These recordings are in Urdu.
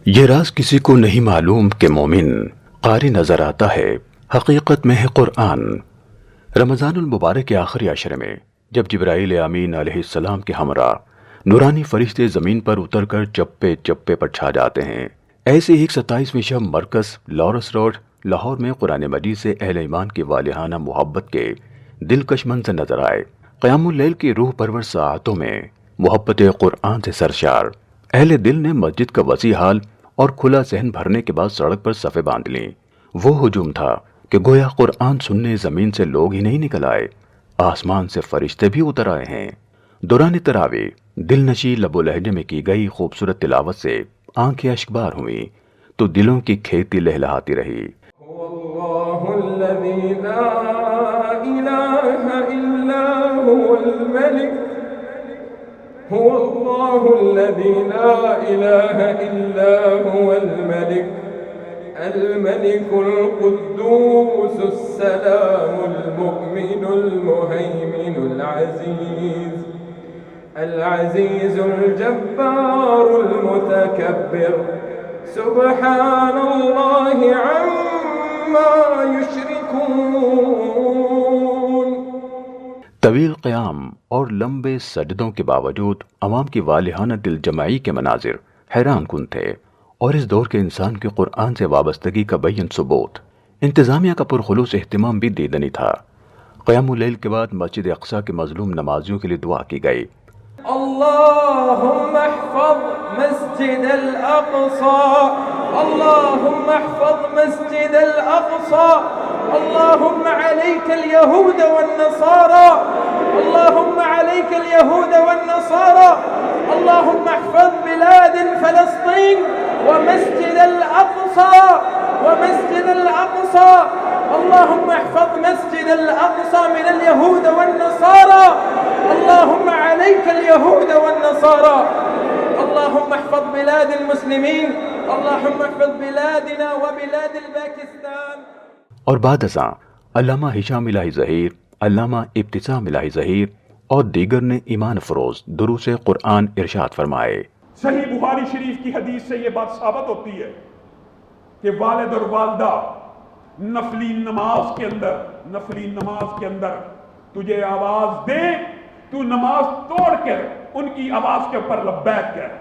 یہ راز کسی کو نہیں معلوم کہ مومن قاری نظر آتا ہے، حقیقت میں ہے قرآن۔ رمضان المبارک کے آخری عشرے میں جب جبرائیل امین علیہ السلام کے ہمراہ نورانی فرشتے زمین پر اتر کر چپے چپے پر چھا جاتے ہیں، ایسے ہی 27ویں شب مرکز لارس روڈ لاہور میں قرآن مجید سے اہل ایمان کی والہانہ محبت کے دلکش منظر نظر آئے۔ قیام اللیل کی روح پرور ساعتوں میں محبت قرآن سے سرشار اہل دل نے مسجد کا وسیع حال اور کھلا ذہن بھرنے کے بعد سڑک پر صفیں باندھ لیں۔ وہ ہجوم تھا کہ گویا قرآن سننے زمین سے لوگ ہی نہیں نکل آئے، آسمان سے فرشتے بھی اتر آئے ہیں۔ دوران تراویح دل نشی لب و لہجے میں کی گئی خوبصورت تلاوت سے آنکھیں اشکبار ہوئیں تو دلوں کی کھیتی لہلہاتی رہی۔ اللہ الذی لا الہ الا هو الملک هو الله الذي لا إله إلا هو الملك القدوس السلام المؤمن المهيمن العزيز الجبار المتكبر سبحان الله عما يشركون۔ طویل قیام اور لمبے سجدوں کے باوجود عوام کی والہانہ دل جمعی کے مناظر حیران کن تھے، اور اس دور کے انسان کے قرآن سے وابستگی کا بین ثبوت۔ انتظامیہ کا پرخلوص اہتمام بھی دیدنی تھا۔ قیام اللیل کے بعد مسجد اقصیٰ کے مظلوم نمازیوں کے لیے دعا کی گئی۔ اللهم احفظ مسجد الأقصى اللهم احفظ مسجد الأقصى اللهم عليك اليهود والنصارى اللهم عليك اليهود والنصارى اللهم احفظ بلاد فلسطين ومسجد الأقصى اللهم احفظ مسجد الأقصى من اليهود والنصارى اللهم عليك اليهود والنصارى اللهم احفظ بلاد المسلمين اللهم احفظ بلادنا وبلاد الباکستان۔ اور بعد ازاں علامہ ہشام الہی ظہیر، علامہ ابتسام الہی ظہیر اور دیگر نے ایمان افروز دروس قرآن ارشاد فرمائے۔ صحیح بخاری شریف کی حدیث سے یہ بات ثابت ہوتی ہے کہ والد اور والدہ نفلی نماز کے اندر تجھے آواز دیں، تو نماز توڑ کر ان کی آواز کے اوپر لبیک کہہ۔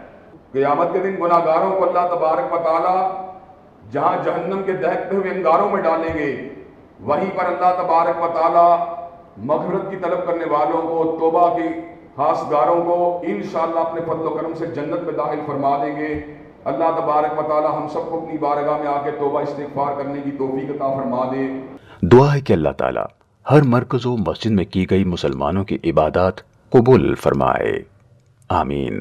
قیامت کے دن گناہگاروں کو اللہ تبارک و تعالی جہاں جہنم کے دہکتے ہوئے انگاروں میں ڈالیں گے، وہیں پر اللہ تبارک و تعالی مغفرت کی طلب کرنے والوں کو، توبہ کی خاص گاروں کو انشاءاللہ اپنے فضل و کرم سے جنت میں داخل فرما دیں گے۔ اللہ تبارک و تعالی ہم سب کو اپنی بارگاہ میں آ کے توبہ استغفار کرنے کی توفیق عطا فرما دے۔ دعا ہے کہ اللہ تعالی ہر مرکز و مسجد میں کی گئی مسلمانوں کی عبادات قبول فرمائے، آمین۔